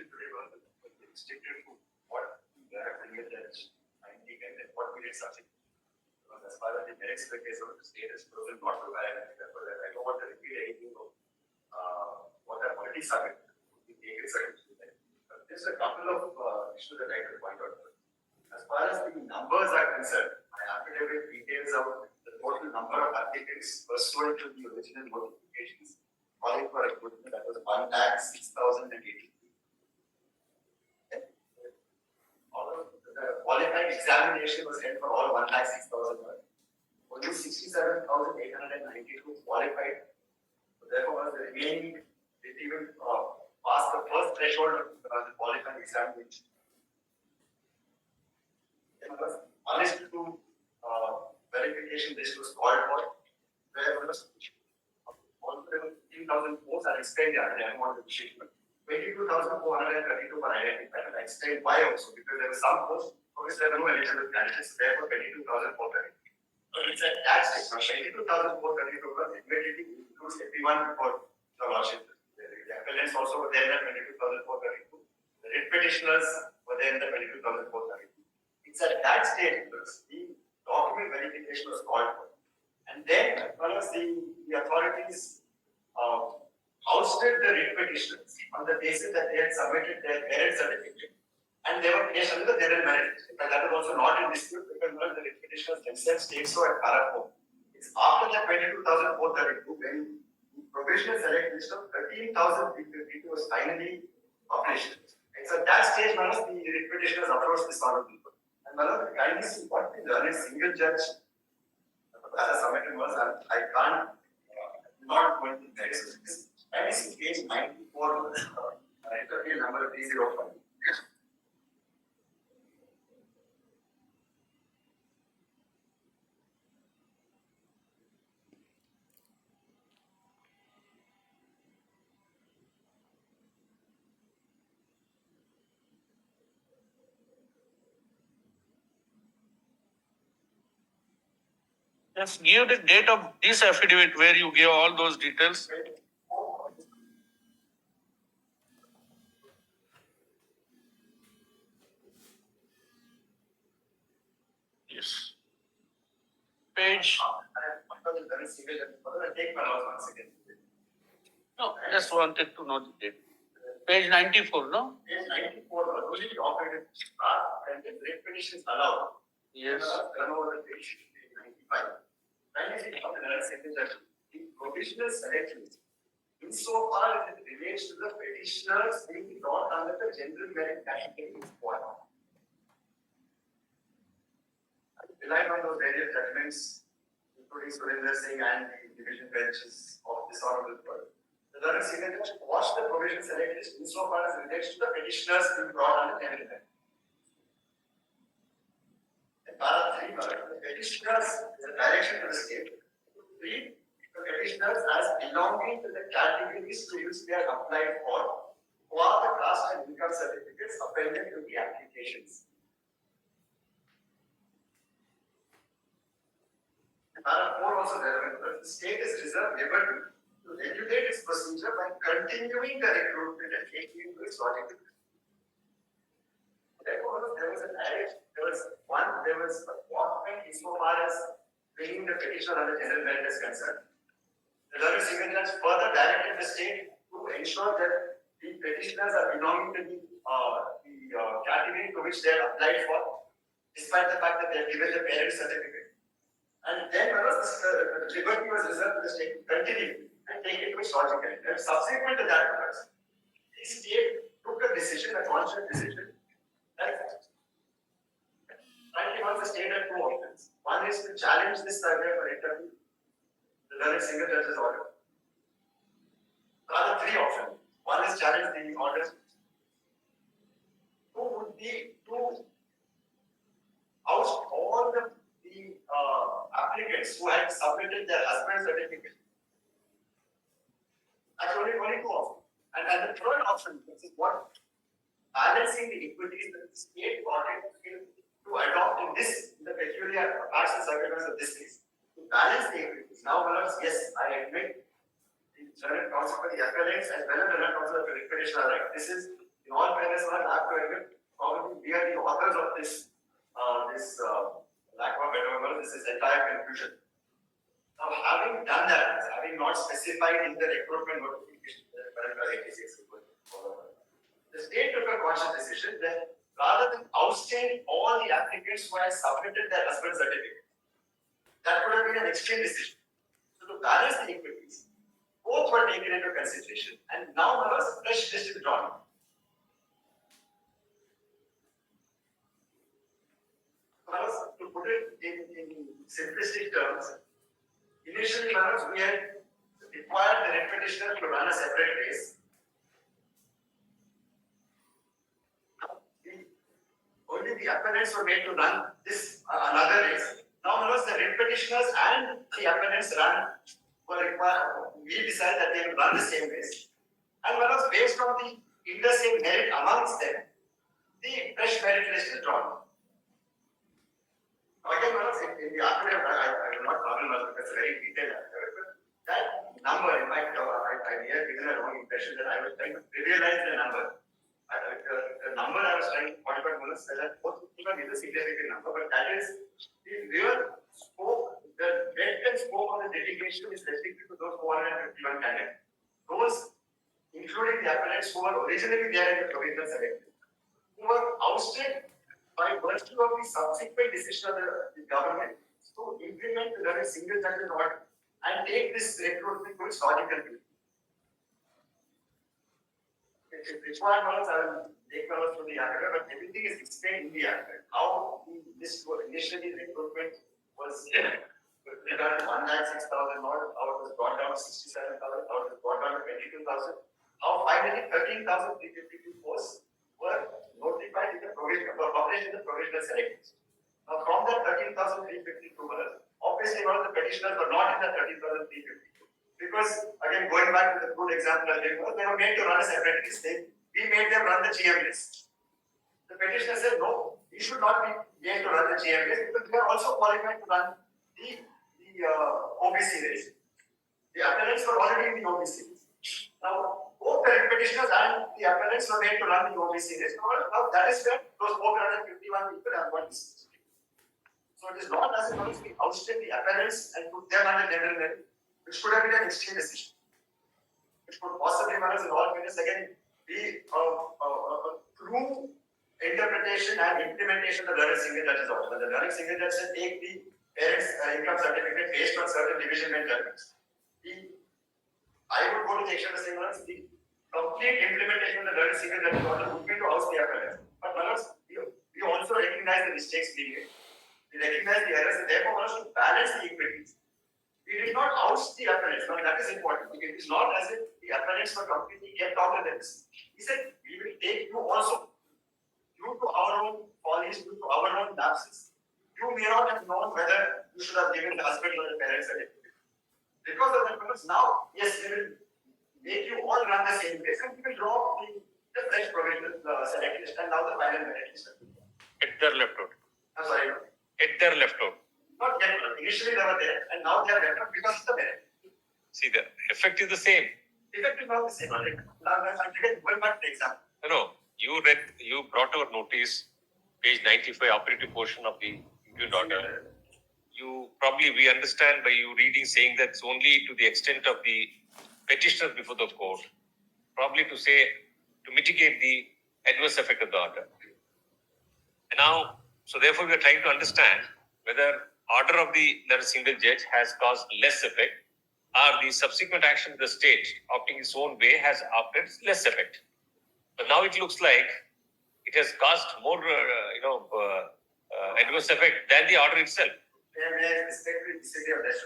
today was restricted to what the judge and what we did something. As far as the merits of the case of the state is proven not to have, therefore, I don't want to repeat anything of what I've already submitted. There's a couple of issues that I can point out. As far as the numbers are concerned, my affidavit details out the total number of applicants pursuant to the original notifications calling for recruitment. That was 1,06,083. All of the qualified examination was held for all 1,06,000. Only 67,892 qualified. So therefore, the remaining didn't even pass the first threshold of the qualified examination. Honest to verification list was called for, where was 15,000 posts are explained there. I don't want to share, but 22,432 were identified. And I explained why also, because there were some posts for which there were no eligible candidates, therefore 22,432. So it's at that stage. Now 22,432 was immediately includes everyone for the lordship. The appellants also were there in the 22,432. The writ petitioners were there in the 22,432. It's at that stage because the document verification was called for. And then, as well as the authorities ousted the writ petitioners on the basis that they had submitted their merit certificate. And they were placed under the general merit. But that was also not in dispute because the writ petitioners themselves state so at Paragraph 4. It's after the 22,432 when the provisional select list of 13,352 was finally published. And so at that stage, one of the writ petitioners approached this sort of people. And one of the kindly see what the learned single judge as a submitted was, I can't not going to get this. Kindly see page 94, interview number 305. Just give the date of this affidavit where you give all those details. Yes. Page. No, just wanted to know the date. Page 94, no? Page 94 was only the operated and the writ petitions allowed. Yes. Run over the page 95. The provisional select list, insofar as it relates to the petitioners being brought under the general merit category, is one. Relying on those various judgments, including Surendra Singh and the division benches of this honorable court, the learned single judge watched the provisional select list insofar as it relates to the petitioners being brought under general merit. The petitioners, the direction to the state, treat the petitioners as belonging to the categories to which they are applied for, who are the caste and income certificates appended to the applications. Paragraph 4 also relevant because the state is reserved liberty to regulate its procedure by continuing the recruitment and taking into its logical. Therefore, there was an adage, there was a walkment insofar as bringing the petition under general merit is concerned. The learned single judge further directed the state to ensure that the petitioners are belonging to the category to which they are applied for, despite the fact that they have given the parent certificate. And then the liberty was reserved to the state to continue and take it to its logical. And subsequent to that, the state took a decision, a conscious decision. Frankly, once the state had two options. One is to challenge this survey for interview, the learned single judge's order. There are three options. One is challenge the order. Two would be to oust all the applicants who had submitted their husband's certificate. That's only two options. And the third option, which is what balancing the equities that the state wanted to adopt in the peculiar facts and circumstances of this case. To balance the equities. Now, yes, I admit the General Counsel for the appellants as well as General Counsel of the Repetition are right. This is, in all fairness, one I have to admit, probably we are the authors of this, lack of a better word, this is entire confusion. Now, having done that, having not specified in the recruitment notification, the state took a conscious decision that rather than ousting all the applicants who had submitted their husband certificate, that would have been an extreme decision. So to balance the equities, both were taken into consideration, and now there was a fresh list is drawn. To put it in simplistic terms, initially, we had required the writ petitioner to run a separate race. Only the appellants were made to run this another race. Now, the writ petitioners and the appellants were required. We decided that they will run the same race, and based on the interstate merit amongst them, the fresh merit list is drawn. Again, in the affidavit, I will not comment because it's very detailed affidavit, but that number, in fact, I may have given a wrong impression that I was trying to trivialize the number. The number I was trying to point out was that both even is a significant number, but that is the real scope, the breadth and scope of the litigation is restricted to those 451 candidates. Those, including the appellants who were originally there in the provisional selection, who were ousted by virtue of the subsequent decision of the government to implement the single judgment order and take this recruitment to its logical view. Which one I will take notes from the article, but everything is explained in the article. How this initially recruitment was regarding 106,000 more, how it was brought down to 67,000, how it was brought down to 22,000, how finally 13,352 posts were notified in the published in the provisional selections. Now, from that 13,352, obviously one of the petitioners were not in the 13,352 because, again, going back to the good example I gave, they were made to run a separate list. We made them run the GM list. The petitioner said, no, we should not be made to run the GM list because we are also qualified to run the OBC race. The appellants were already in the OBC list. Now, both the petitioners and the appellants were made to run the OBC race. Now, that is where those 451 people have got this. So, it is not as if we ousted the appellants and put them under general merit, which could have been an extreme decision. Which could possibly, in all fairness, again, be a true interpretation and implementation of the learning single judge's order. The learning single judge said take the parents' income certificate based on certain division bench judgments. I would go to the extent of saying, the complete implementation of the learning single judge's order would be to oust the appellants. But we also recognize the mistakes being made. We recognize the errors, and therefore, to balance the equities. We did not oust the appellants. Now, that is important. It is not as if the appellants were completely kept out of this. He said, we will take you also. Due to our own follies, due to our own lapses, you may not have known whether you should have given the husband or the parents certificate. Because of that, now, yes, we will make you all run the same place and we will drop the fresh provisional select list and now the final merit list. At their left out. I'm sorry. At their left out. Not yet. Initially they were there and now they are left out because of the merit. See, the effect is the same. Effect is not the same. Now, I'm going back to the example. No, you brought our notice, page 95, operative portion of the impugned order. We understand by you reading saying that it's only to the extent of the petitioners before the court, probably to mitigate the adverse effect of the order. And now, so therefore we are trying to understand whether order of the single judge has caused less effect or the subsequent action of the state opting its own way has opted less effect. But now it looks like it has caused more, adverse effect than the order itself. May I respectfully disagree on that,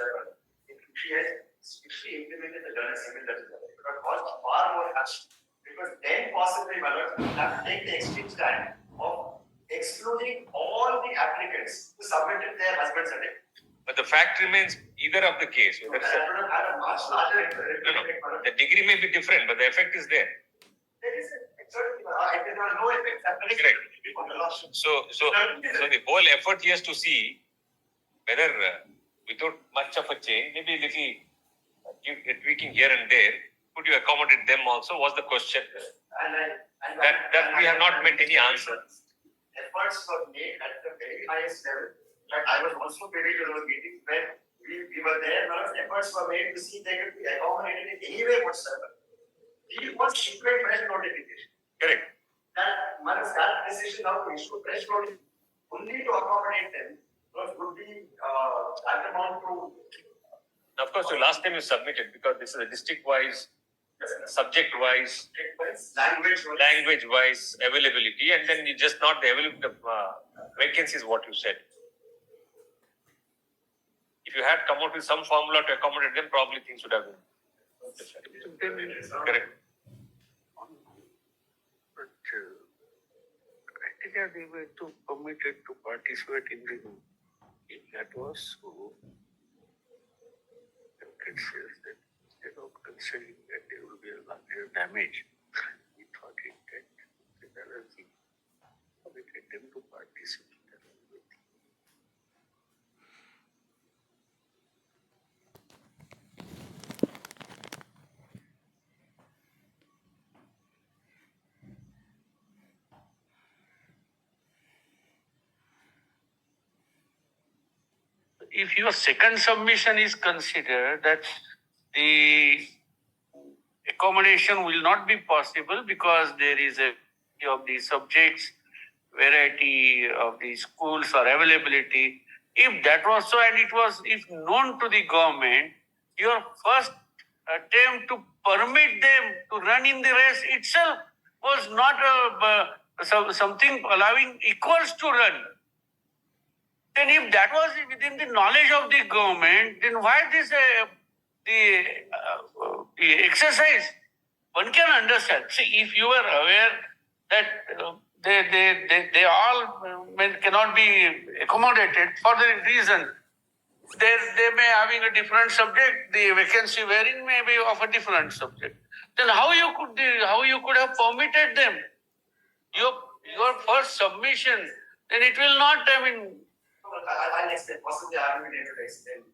if she implemented the learning single judge, it would have caused far more action. Because then possibly, my lord, we have to take the extreme stand of excluding all the applicants who submitted their husband certificate. But the fact remains either of the case. So that would have had a much larger effect. No. The degree may be different, but the effect is there. There is certainly there are no effects. Correct. So the whole effort here is to see whether without much of a change, maybe a little tweaking here and there, could you accommodate them also? Was the question. That we have not met any answer. Efforts were made at the very highest level. But I was also privy to those meetings where we were there. A lot of efforts were made to see they could be accommodated in any way whatsoever. He was issuing fresh notification. Correct. That decision now to issue fresh notification only to accommodate them would be tantamount to. Of course, the last time you submitted, because this is a district-wise, subject-wise, language-wise availability, and then you just not the availability of vacancies, what you said. If you had come out with some formula to accommodate them, probably things would have been correct. But criteria they were too permitted to participate in the. If that was so, it says that instead of considering that there will be a larger damage, we thought it that the LLC permitted them to participate. If your second submission is considered, that the accommodation will not be possible because there is a of the subjects, variety of the schools or availability. If that was so, and it was if known to the government, your first attempt to permit them to run in the race itself was not something allowing equals to run. Then if that was within the knowledge of the government, then why this the exercise? One can understand. See, if you are aware that they all cannot be accommodated for the reason they may having a different subject, the vacancy wherein may be of a different subject. Then how you could have permitted them? Your first submission, then it will not. I'll explain. Possibly I will be able to explain.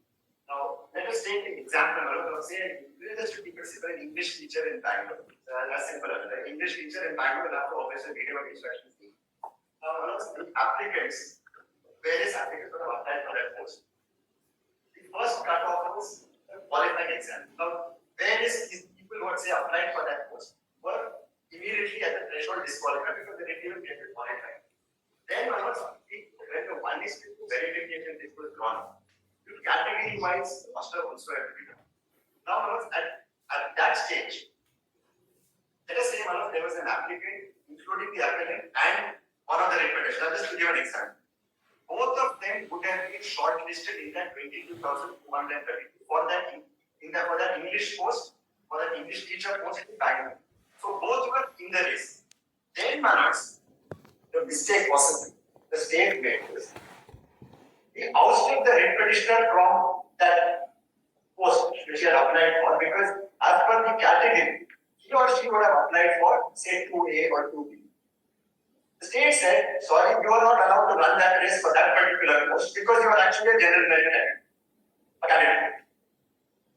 Now, let us take an example. Say, let us take an English teacher in Bangalore. As simple as that. English teacher in Bangalore will have to obviously video instruction fee. Now, the applicants, various applicants would have applied for that post. The first cutoff was a qualifying exam. Now, various people who had say applied for that post were immediately at the threshold disqualified because they didn't even get it qualified. Then when the 1:2 verification this was drawn, category wise must have also had to be done. Now at that stage, let us say there was an applicant, including the applicant and one of the repetition. I'll just give an example. Both of them would have been shortlisted in that 22,230 for that English post, for that English teacher post in Bangalore. So both were in the race. Then the mistake possibly the state made was he ousted the writ petitioner from that post which he had applied for because as per the category, he or she would have applied for say 2A or 2B. The state said, sorry, you are not allowed to run that race for that particular post because you are actually a general merit candidate.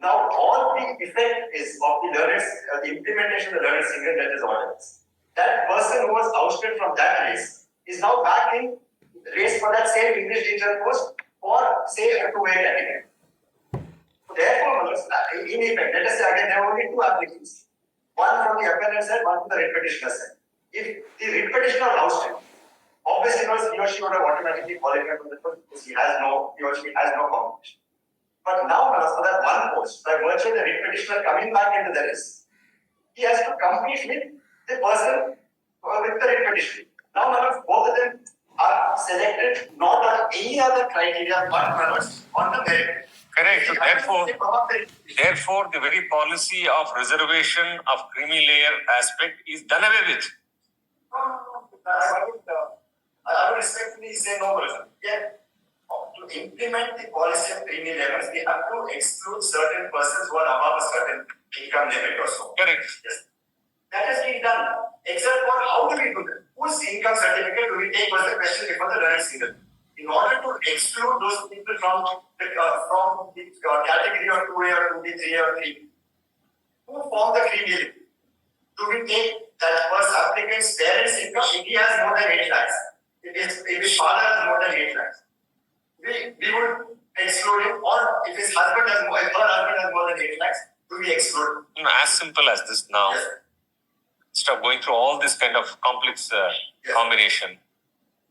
Now all the effect is of the learners, the implementation of the learner single judges orders. That person who was ousted from that race is now back in race for that same English teacher post for say a 2A category. Therefore, in effect, let us say again there are only two applicants. One from the appellant side, one from the writ petitioner side. If the writ petitioner ousted, obviously he or she would have automatically qualified for the post because he or she has no competition. But now for that one post, by virtue of the writ petitioner coming back into the race, he has to compete with the person with the writ petition. Now both of them are selected not on any other criteria but on the merit. Correct. So therefore, the very policy of reservation of creamy layer aspect is done away with. I would respectfully say no, brother. Yeah. To implement the policy of creamy layers, we have to exclude certain persons who are above a certain income limit or so. Correct. Yes. That has been done. Except for how do we do that? Whose income certificate do we take was the question before the learner single. In order to exclude those people from the category of 2A or 2B, 3A or 3B, who form the criteria? Do we take that first applicant's parents' income if he has more than 8 lakhs? If his father has more than 8 lakhs, we would exclude him, or if his husband has more, if her husband has more than 8 lakhs, do we exclude him? As simple as this now. Yes. Instead of going through all this kind of complex Yes. combination,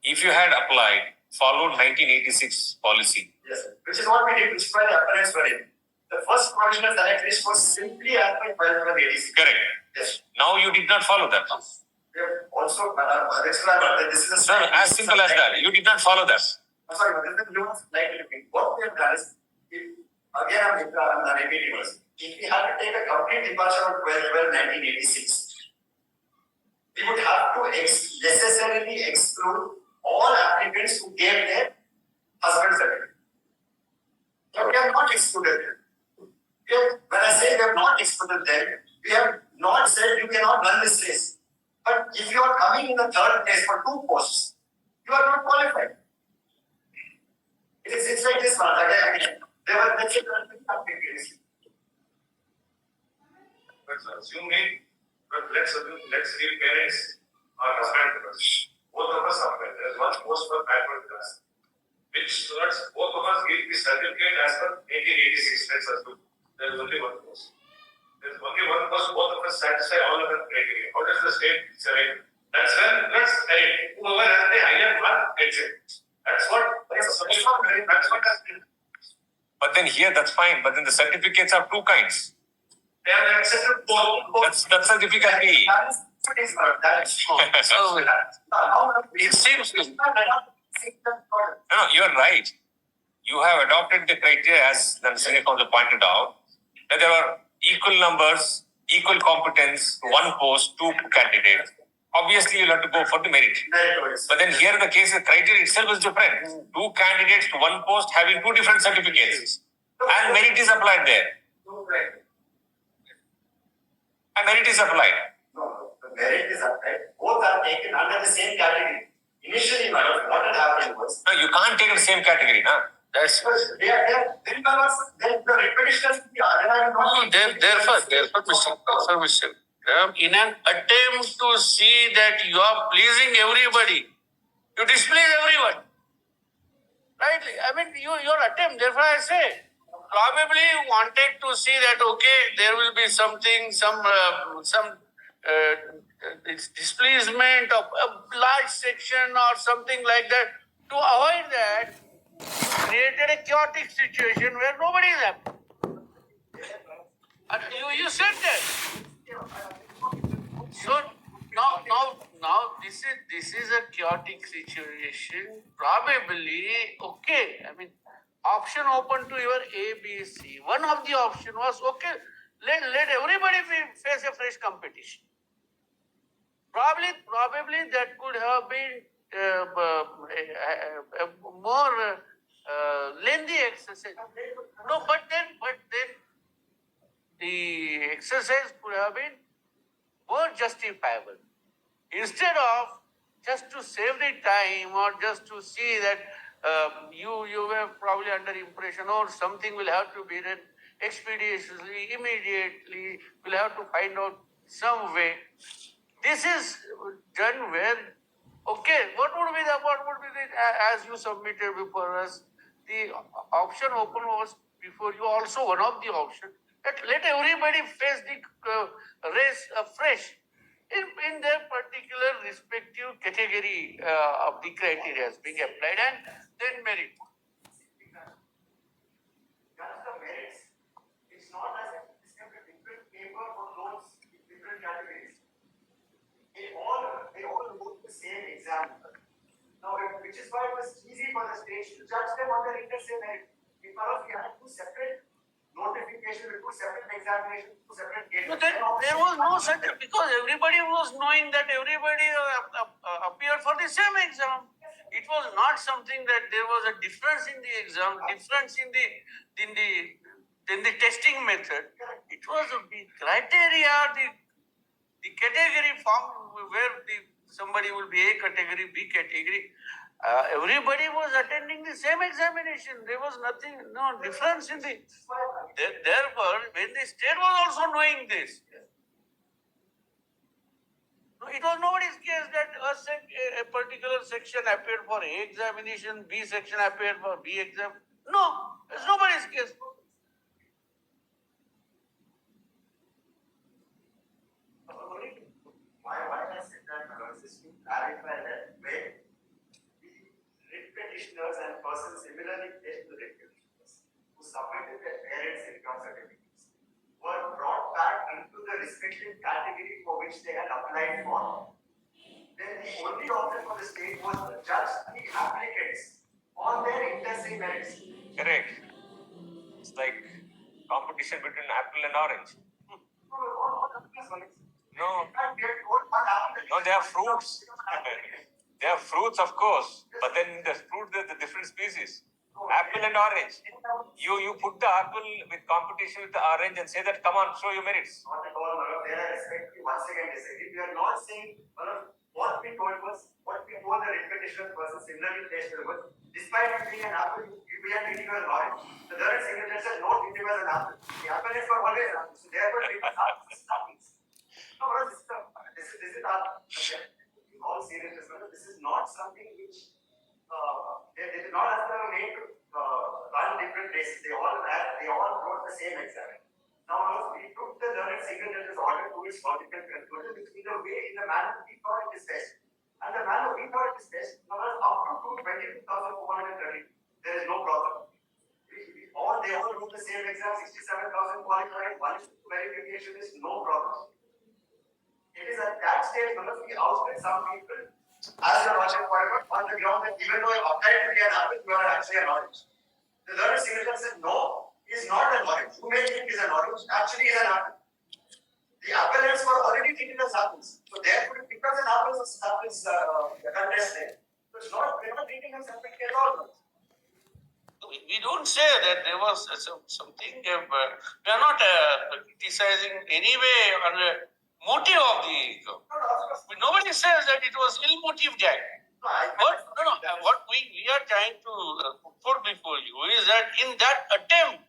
if you had applied, followed 1986 policy. Yes, which is what we did, which is why the appearance were in. The first provisional select list was simply as per 1286. Correct. Yes. Now you did not follow that. We have also, this is a Sir, as simple as that. You did not follow that. I'm sorry, but this is new slightly different. What we have done is, if, again, I'm repeating this. If we had to take a complete departure on 12/12/1986, we would have to necessarily exclude all applicants who gave their husband's certificate. But we have not excluded them. When I say we have not excluded them, we have not said you cannot run this race. But if you are coming in the third place for 2 posts, you are not qualified. It's like this one. Again, there were let's say applicants. Let's leave parents or husband first. Both of us are there. There is one post for backward class, which starts both of us give the certificate as per 1886. Let's assume there is only one post. There is only one post. Both of us satisfy all other criteria. How does the state say? That's when whoever has the higher mark gets it. That's what. That's what has been. But then here that's fine. But then the certificates are 2 kinds. They have accepted both. That's a difficulty. So it seems to No, you're right. You have adopted the criteria as the Senior Counsel pointed out, that there are equal numbers, equal competence, 1 post, 2 candidates. Obviously, you'll have to go for the merit. But then here the case, the criteria itself is different. 2 candidates to 1 post having 2 different certificates. And merit is applied there. And merit is applied. No, the merit is applied. Both are taken under the same category. Initially, what had happened was. No, you can't take the same category, na? that's They are the repetition. therefore, Mr. Ram, in an attempt to see that you are pleasing everybody, you displease everyone. Right? I mean, your attempt, therefore I say, probably wanted to see that, okay, there will be something, some displeasement of a large section or something like that. To avoid that, you created a chaotic situation where nobody is happy. And you said that. So now this is a chaotic situation. Probably okay. I mean, option open to your A, B, C. One of the option was okay. Let everybody face a fresh competition. Probably that could have been a more lengthy exercise. No, but then the exercise could have been more justifiable. Instead of just to save the time or just to see that you were probably under impression or something will have to be done expeditiously, immediately, we'll have to find out some way. This is done where, okay, what would be the, as you submitted before us, the option open was before you also one of the options. Let everybody face the race afresh in their particular respective category of the criteria being applied and then merit. That's the merits. It's not as if it's a different paper for those different categories. They all look the same exam. Now, which is why it was easy for the state to judge them on their interstate merit. Because we had 2 separate notifications, 2 separate examinations, 2 separate gates. So there was no such, because everybody was knowing that everybody appeared for the same exam. It was not something that there was a difference in the exam, difference in the testing method. It was the criteria, the category form where somebody will be A category, B category. Everybody was attending the same examination. There was nothing, no difference in the. Therefore, when the state was also knowing this, no, it was nobody's case that a particular section appeared for A examination, B section appeared for B exam. No, it's nobody's case. Why I said that is to clarify that when the writ petitioners and persons similarly placed to writ petitioners who submitted their parents' income certificates were brought back into the respective category for which they had applied for, then the only option for the state was to judge the applicants on their intrinsic merits. Correct. It's like competition between apple and orange. No. No, they are fruits. They are fruits, of course, but then in the fruit, there's the different species. Apple and orange. You put the apple with competition with the orange and say that, come on, show your merits. Not at all, there I respectfully once again disagree. We are not saying what we told the writ petitioner person similarly placed was, despite being an apple, we are treating you as an orange. The third signature says no, treating you as an apple. The apple is for always an apple. So therefore, treat us as apples. No, this is our, in all seriousness, this is not something which they did not ask them made to run different races. They all wrote the same exam. Now, we took the learned single judge's order to its logical conclusion, which in a way, in the manner we thought it is best. And the manner we thought it is best, now up to 22,430, there is no problem. They all wrote the same exam, 67,000 qualified, 1 verification is no problem. It is at that stage when we ousted some people, as the logic pointed out, on the ground that even though you applied to be an apple, you are actually an orange. The learned signature said no, is not an orange. You may think is an orange, actually is an apple. The appellants were already treated as apples. So therefore, because an apple is contested, so it's not, we're not treating them separately at all. We don't say that there was something. We are not criticizing anyway on the motive of the. Nobody says that it was ill-motived act. What we are trying to put before you is that in that attempt,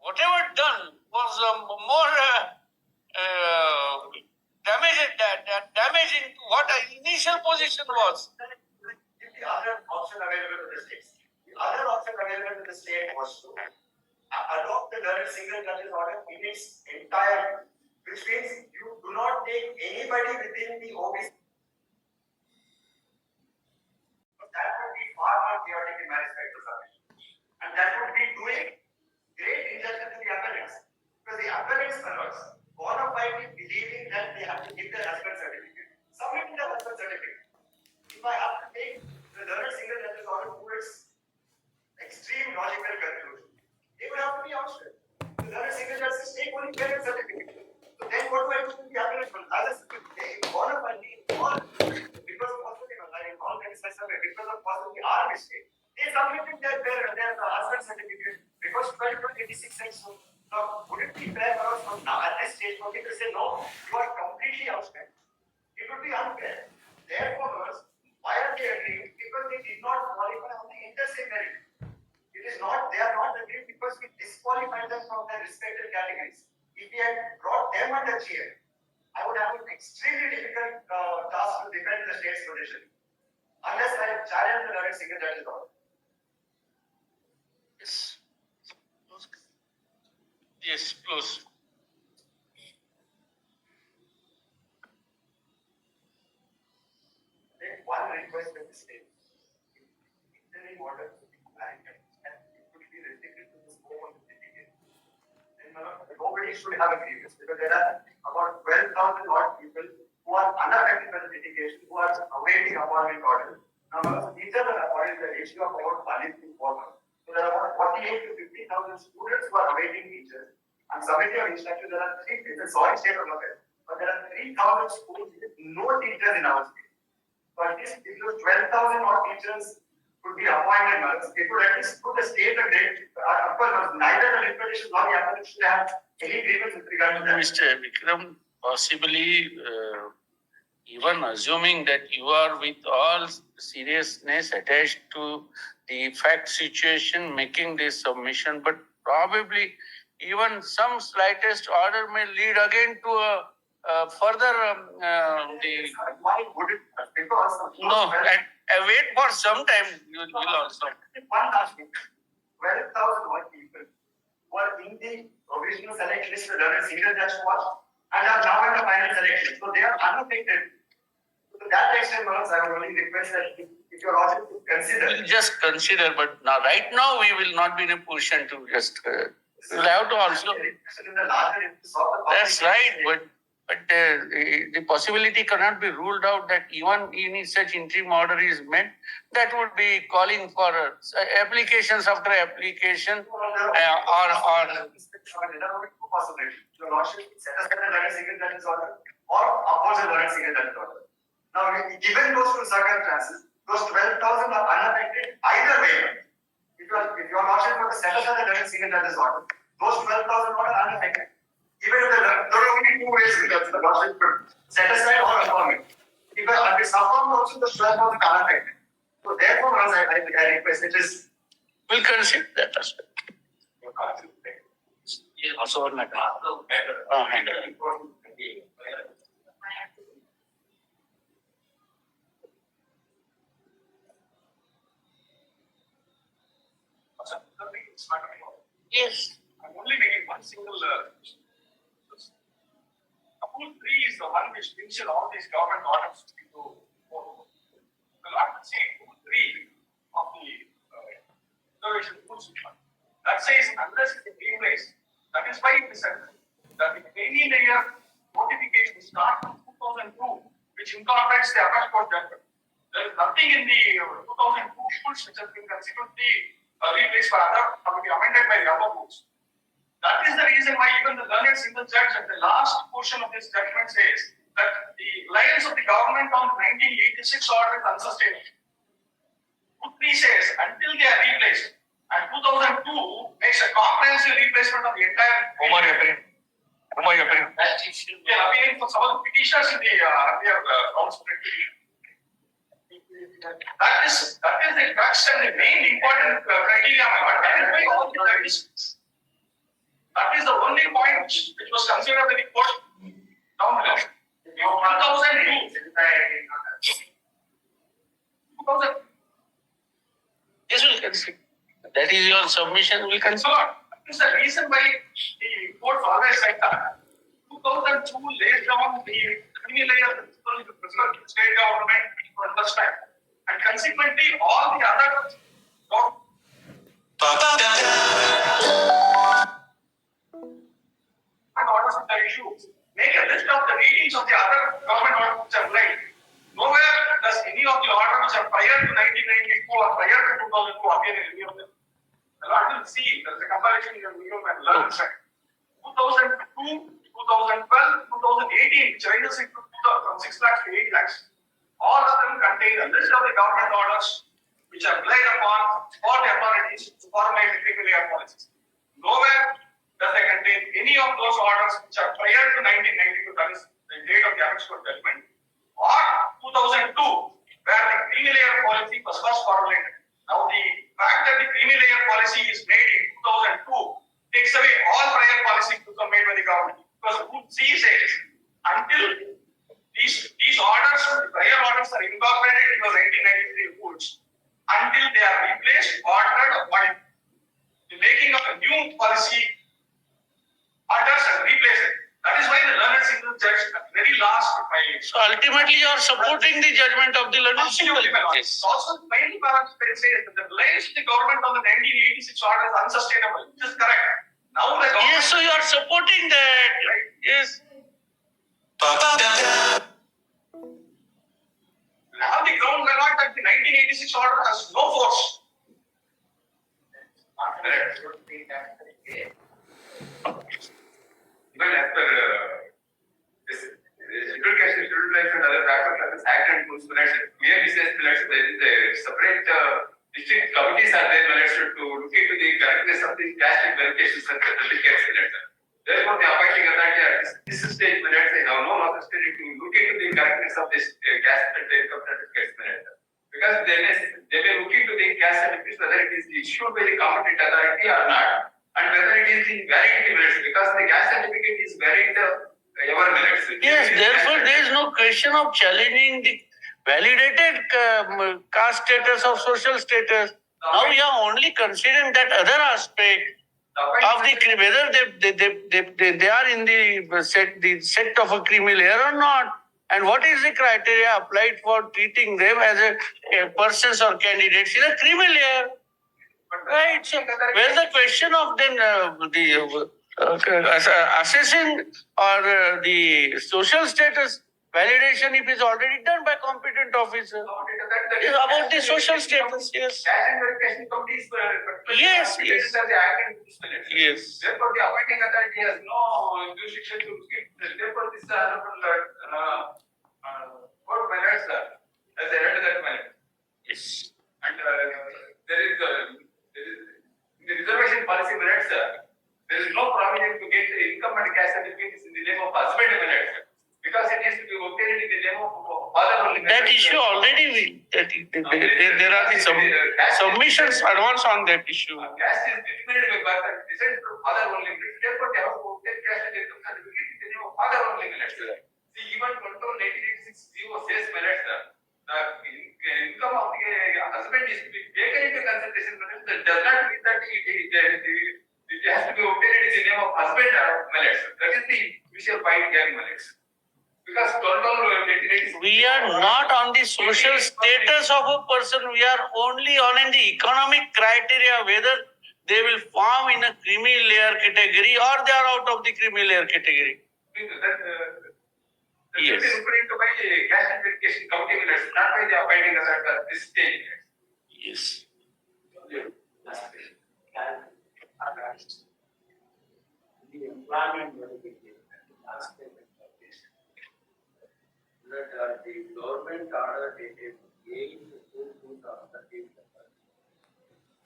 whatever done was more damaging to what our initial position was. The other option available to the states. The other option available to the state was to adopt the learned single judge's order in its entirety, which means you do not take anybody within the OBC. That would be far more chaotic in my respect to submission. And that would be doing great injustice to the appellants. Because the appellants fellows bona fide believing that they have to give their husband certificate. Submitting their husband certificate. If I have to take the learned single judge's order to its extreme logical conclusion, they would have to be ousted. The learned single judge says take only parent certificate. So then what do I do with the appellants? Because of possibly our mistake, they submitted their husband certificate because 1286 says so. Now, would it be fair for us from now at this stage for me to say no, you are completely outstanding? It would be unfair. Therefore, why are they agreeing? Because they did not qualify on the interstate merit. It is not, they are not agreeing because we disqualified them from their respective categories. If we had brought them under chair, I would have an extremely difficult task to defend the state's position. Unless I challenge the learned single judge's order. Yes. Yes, close. One request of the state. Interim order to be blanket and it could be restricted to the scope of the litigation. And nobody should have a grievance because there are about 12,000 odd people who are unaffected by the litigation, who are awaiting appointment orders. Now, these are according to the ratio of about 1:4. So there are about 48 to 50,000 students who are awaiting teachers. And submitting of instruction, there are three, it's a sorry state of affairs, but there are 3,000 schools with no teachers in our state. So at least if those 12,000 odd teachers could be appointed, it would at least put the state a great, of course, neither the writ petition nor the appellate should have any grievance with regard to that. Mr. Vikram, possibly even assuming that you are with all seriousness attached to the fact situation making this submission, but probably even some slightest order may lead again to a further the Why would it? Because no, and wait for some time. You will also. one last thing. 12,000 people were in the provisional select list to learn a single judge was and are now in the final selection. So they are unaffected. To that extent, Manoj, I would only request that if your lordship could consider. We'll just consider, but now right now we will not be in a position to just. We'll have to also. In the larger interest of the That's right, but the possibility cannot be ruled out that even any such interim order is met, that would be calling for applications after application or Your lordship set aside the learned single judge's order or oppose the learned single judge's order. Now, given those two circumstances, those 12,000 are unaffected either way. If your lordship were to set aside the learned single judge's order, those 12,000 are unaffected. Even if there are only two ways because the lordship could set aside or affirm it. If it's affirmed also, the 12,000 are unaffected. So therefore, I request it is. we'll consider that aspect. Also, yes. I'm only making one single. Rule 3 is the one which brings in all these government orders into force. Well, I would say Rule 3 of the Reservation Rules that says unless it is in place, that is why it is said that the any layer notification start from 2002, which incorporates the Apex Court judgment. There is nothing in the 2002 rules which has been consequently replaced by other, amended by the other rules. That is the reason why even the learned single judge at the last portion of this judgment says that the reliance of the government on the 1986 order is unsustainable. Rule 3 says until they are replaced, and 2002 makes a comprehensive replacement of the entire. Whom are you appearing? They are appearing for some of the petitioners in the earlier rounds of petition. That is the crux and the main important criteria. That is the only point which was considered by the court down below. In 2002, Yes, we'll consider. That is your submission, we consider. so that is the reason why the court always said that 2002 lays down the creamy layer principle to preserve the state government for the first time. And consequently, all the other orders which are issued, make a list of the readings of the other government orders which are applied. Nowhere does any of the orders which are prior to 1992 or prior to 2002 appear in any of them. The Lord will see there is a comparison in the minimum and learn side. 2002, 2012, 2018, which ranges from 6 lakhs to 8 lakhs. All of them contain a list of the government orders which are relied upon for the authorities to formulate the criminal layer policies. Nowhere does they contain any of those orders which are prior to 1992, that is the date of the Apex Court judgment, or 2002, where the criminal layer policy was first formulated. Now, the fact that the criminal layer policy is made in 2002 takes away all prior policies which were made by the government. Because Rule C says until these orders, the prior orders are incorporated into the 1993 rules, until they are replaced, altered, or modified. The making of a new policy orders and replace it. That is why the learned single judge at the very last filing. So ultimately you are supporting the judgment of the learned single judge. Yes. Also, the final paragraph says that the reliance of the government on the 1986 order is unsustainable, which is correct. Now the government. Yes, so you are supporting that. Right. Yes. Now the ground may not that the 1986 order has no force. Even as per this scheduled caste, scheduled life and other factors like this Act and Rules, clearly says there is a separate district committees are there to look into the correctness of the caste verification certificates. Therefore, the appointing authority at this stage, they have no authority to look into the correctness of this caste and income certificates minute. Because they were looking to the caste certificates whether it is issued by the competent authority or not, and whether it is in valid minutes, because the caste certificate is valid ever minutes. Yes, therefore there is no question of challenging the validated caste status of social status. Now we are only considering that other aspect of the whether they are in the set of a creamy layer or not, and what is the criteria applied for treating them as a persons or candidates in a creamy layer. Right. So, where's the question of then assessing or the social status validation if it's already done by competent officer? It's about the social status. Yes. Yes. Yes. Yes. Therefore, the appointing authority has no jurisdiction to skip. Therefore, this court minutes as a head of that minute. Yes. And there is in the reservation policy minutes, there is no provision to get the income and caste certificates in the name of husband minutes, because it is to be obtained in the name of father only. That issue already there are the submissions advance on that issue. Caste is determined by birth and descent from father only minutes. Therefore, they have to obtain caste and income certificate in the name of father only minutes. See, even control 1986 DO says minutes, the income of the husband is to be taken into consideration. That does not mean that it has to be obtained in the name of husband or minutes. That is the initial point here in minutes. Because control 1986. We are not on the social status of a person. We are only on the economic criteria whether they will form in a creamy layer category or they are out of the creamy layer category. Yes. It is referring to by caste verification committee minutes, not by the appointing authority at this stage. Yes. The employment verification aspect of this, that the government order dated 8/2/2013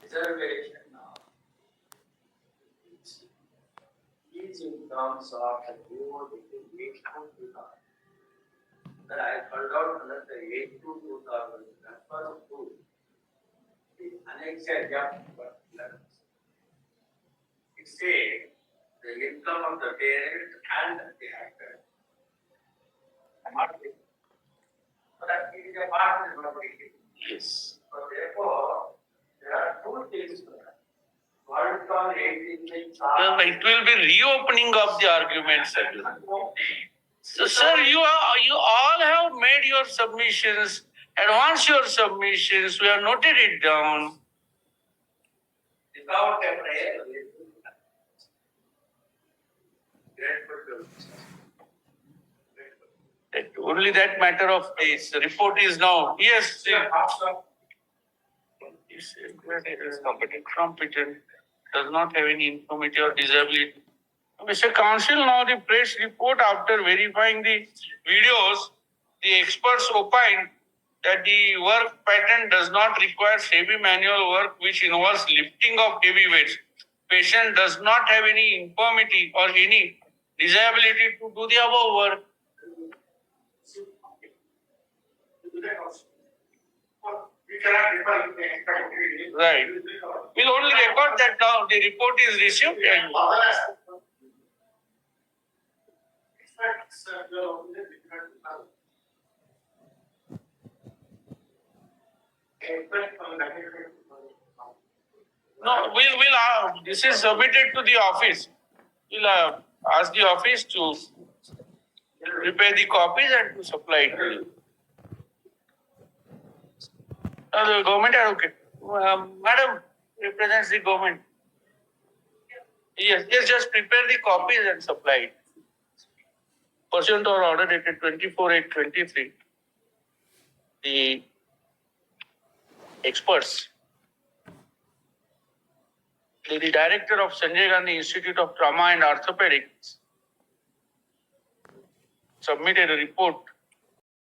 reservation of is in terms of the DO dated 8/2/2000. That I called out under the 8/2/2000 refers to the annexed particular. It says the income of the parent and the actor. So that it is a part of the property. Yes. So therefore, there are two things. One from 18. Well, it will be reopening of the argument, sir. So, sir, you all have made your submissions, advance your submissions. We have noted it down. Without a prayer, Only that matter of this report is now. Yes. Is competent, does not have any infirmity or disability. Mr. Counsel, now the press report after verifying the videos, the experts opined that the work pattern does not require semi-manual work which involves lifting of heavy weights. Patient does not have any infirmity or any disability to do the above work. We cannot refer to the expected. Right. We'll only record that now the report is received and no, we'll this is submitted to the office. We'll ask the office to prepare the copies and to supply it to you. The government advocate, madam represents the government. Yes, just prepare the copies and supply it. Pursuant to our order dated 24/8/23, the experts, the director of Sanjay Gandhi Institute of Trauma and Orthopedics submitted a report